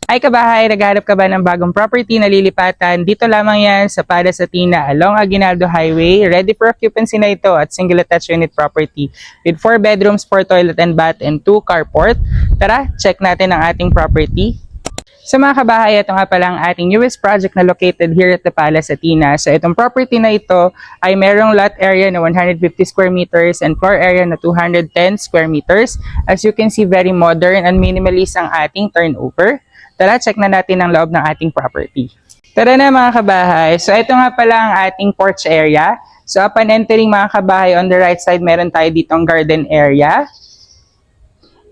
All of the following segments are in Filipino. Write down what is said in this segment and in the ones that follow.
Ay kabahay, naghahanap ka ba ng bagong property na lilipatan? Dito lamang yan sa Palas Athena along Aguinaldo Highway. Ready for occupancy na ito at single attached unit property with 4 bedrooms, 4 toilet and bath, and 2 carport. Tara, check natin ang ating property. Sa mga kabahay, ito nga pala ang ating newest project na located here at the Palas Athena. So itong property na ito ay merong lot area na 150 square meters and floor area na 210 square meters. As you can see, very modern and minimalist ang ating turnover. Tara, check na natin ang loob ng ating property. Tara na mga kabahay. So ito nga pala ang ating porch area. So upon entering mga kabahay, on the right side, meron tayo ditong garden area.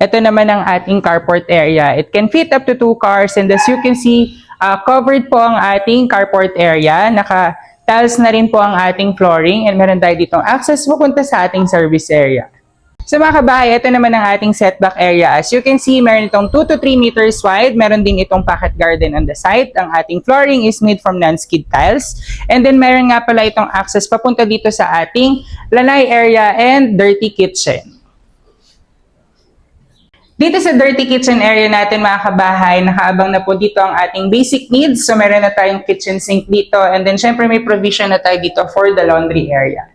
Ito naman ang ating carport area. It can fit up to 2 cars, and as you can see, covered po ang ating carport area. Naka-tiles na rin po ang ating flooring, and meron tayo ditong access pupunta sa ating service area. Sa mga kabahay, ito naman ang ating setback area. As you can see, meron itong 2 to 3 meters wide. Meron din itong pocket garden on the side. Ang ating flooring is made from non-skid tiles. And then meron nga pala itong access papunta dito sa ating lanay area and dirty kitchen. Dito sa dirty kitchen area natin mga kabahay, nakaabang na po dito ang ating basic needs. So meron na tayong kitchen sink dito, and then syempre may provision na tayo dito for the laundry area.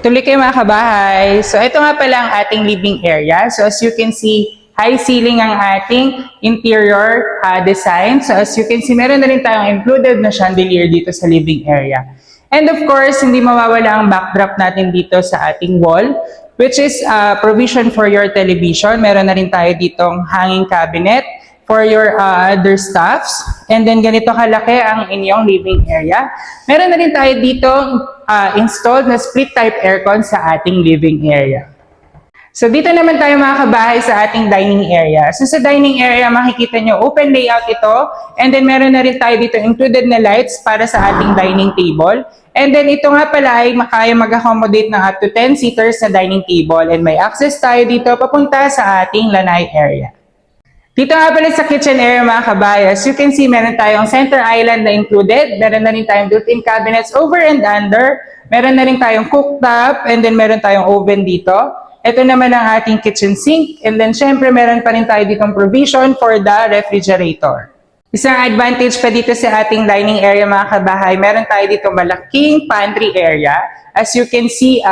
Tuloy kayo mga kabahay. So ito nga pala ang ating living area. So as you can see, high ceiling ang ating interior design. So as you can see, meron na rin tayong included na chandelier dito sa living area. And of course, hindi mawawala ang backdrop natin dito sa ating wall, which is provision for your television. Meron na rin tayo ditong hanging cabinet for your other stuffs. And then ganito kalaki ang inyong living area. Meron na rin tayo ditong installed na split type aircon sa ating living area. So dito naman tayo mga kabahay sa ating dining area. So sa dining area, makikita nyo open layout ito. And then meron na rin tayo dito included na lights para sa ating dining table. And then ito nga pala ay makaya mag-accommodate ng up to 10 seaters na dining table. And may access tayo dito papunta sa ating lanay area. Dito nga pala sa kitchen area mga kabahay, as you can see, meron tayong center island na included. Meron na rin tayong built-in cabinets over and under. Meron na rin tayong cooktop, and then meron tayong oven dito. Ito naman ang ating kitchen sink, and then syempre meron pa rin tayo ditong provision for the refrigerator. Isang advantage pa dito sa ating dining area mga kabahay, meron tayo dito malaking pantry area. As you can see,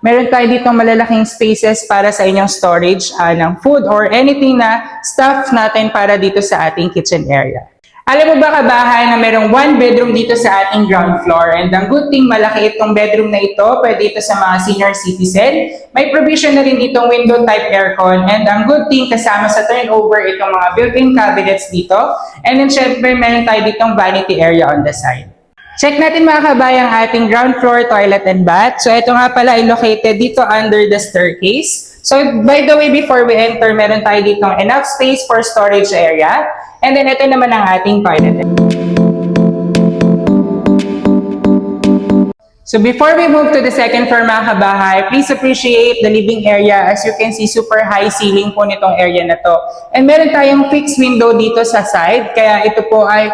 meron tayo dito malalaking spaces para sa inyong storage ng food or anything na stuff natin para dito sa ating kitchen area. Alam mo ba kabahay na merong 1 bedroom dito sa ating ground floor, and ang good thing malaki itong bedroom na ito, pwede ito sa mga senior citizen. May provision na rin ditong window type aircon, and ang good thing kasama sa turnover itong mga built-in cabinets dito, and then syempre meron tayo ditong vanity area on the side. Check natin mga kabayan ang ating ground floor toilet and bath. So ito nga pala ay located dito under the staircase. So by the way, before we enter, meron tayo dito enough space for storage area. And then ito naman ang ating toilet. So before we move to the second floor mga kabahay, please appreciate the living area. As you can see, super high ceiling po nitong area na to. And meron tayong fixed window dito sa side. Kaya ito po ay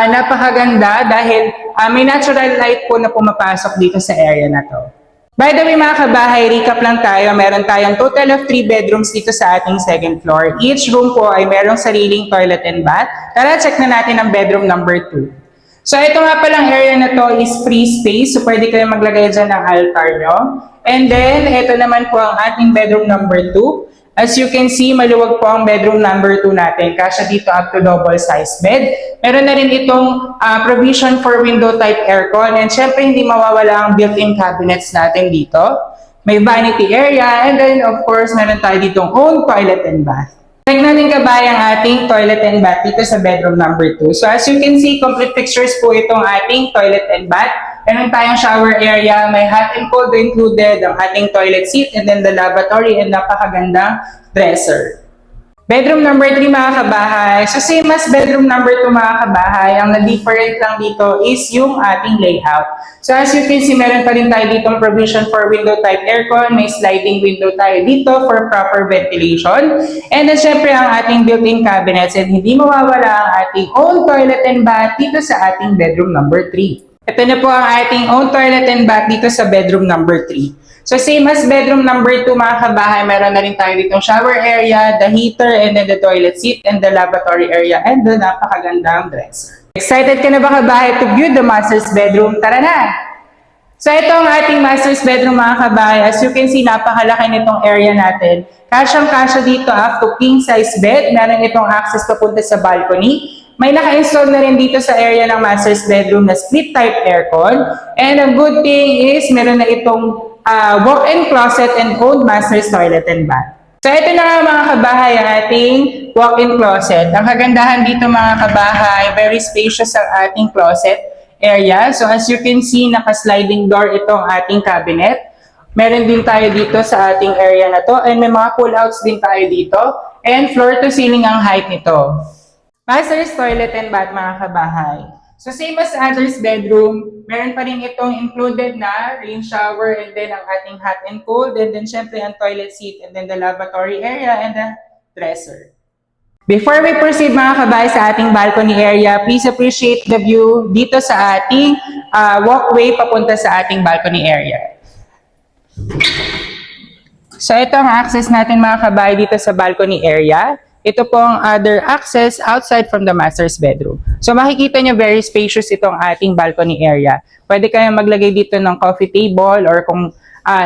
napakaganda dahil may natural light po na pumapasok dito sa area na to. By the way mga kabahay, recap lang tayo. Meron tayong total of 3 bedrooms dito sa ating second floor. Each room po ay merong sariling toilet and bath. Tara, check na natin ang bedroom number 2. So ito nga palang area na to is free space. So pwede kayo maglagay dyan ng altar nyo. And then, ito naman po ang ating bedroom number 2. As you can see, maluwag po ang bedroom number 2 natin. Kasya dito up to double size bed. Meron na rin itong provision for window type aircon. And syempre, hindi mawawala ang built-in cabinets natin dito. May vanity area. And then, of course, meron tayo ditong own toilet and bath. Check natin kabay ang ating toilet and bath dito sa bedroom number 2. So as you can see, complete fixtures po itong ating toilet and bath. Meron tayong shower area, may hot and cold included, ang ating toilet seat, and then the lavatory, and napakagandang dresser. Bedroom number 3 mga kabahay. So same as bedroom number 2 mga kabahay, ang na-different lang dito is yung ating layout. So as you can see, meron pa rin tayo ditong provision for window type aircon, may sliding window tayo dito for proper ventilation. And then syempre ang ating built-in cabinets, and hindi mawawala ang ating own toilet and bath dito sa ating bedroom number 3. Ito na po ang ating own toilet and bath dito sa bedroom number 3. So same as bedroom number 2 mga kabahay, meron na rin tayo ditong shower area, the heater, and then the toilet seat, and the lavatory area, and the napakagandang dresser. Excited ka na ba kabahay to view the master's bedroom? Tara na! So ito ang ating master's bedroom mga kabahay. As you can see, napakalaki nitong area natin. Kasyang-kasya dito up to king size bed. Meron itong access papunta sa balcony. May naka-install na rin dito sa area ng master's bedroom na split type aircon. And ang good thing is meron na itong walk-in closet and own master's toilet and bath. So ito na nga mga kabahay ang ating walk-in closet. Ang kagandahan dito mga kabahay, very spacious ang ating closet area. So as you can see, naka-sliding door itong ating cabinet. Meron din tayo dito sa ating area na to. And may mga pull-outs din tayo dito. And floor to ceiling ang height nito. Master's toilet and bath mga kabahay. So same as others bedroom, meron pa rin itong included na rain shower and then ang ating hot and cold. And then syempre ang toilet seat and then the lavatory area and the dresser. Before we proceed mga kabay sa ating balcony area, please appreciate the view dito sa ating walkway papunta sa ating balcony area. So ito ang access natin mga kabay dito sa balcony area. Ito po ang other access outside from the master's bedroom. So makikita nyo very spacious itong ating balcony area. Pwede kayong maglagay dito ng coffee table or kung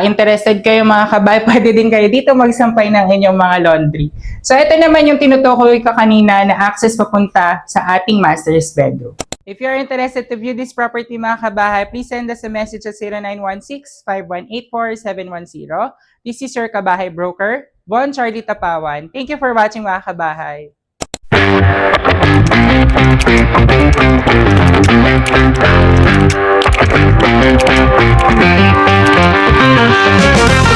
interested kayo mga kabay, pwede din kayo dito magsampay ng inyong mga laundry. So ito naman yung tinutukoy ko kanina na access papunta sa ating master's bedroom. If you're interested to view this property mga kabahay, please send us a message at 0916-5184-710. This is your Kabahay Broker, Bon Charlie Tapawan. Thank you for watching mga kabahay. Thank you.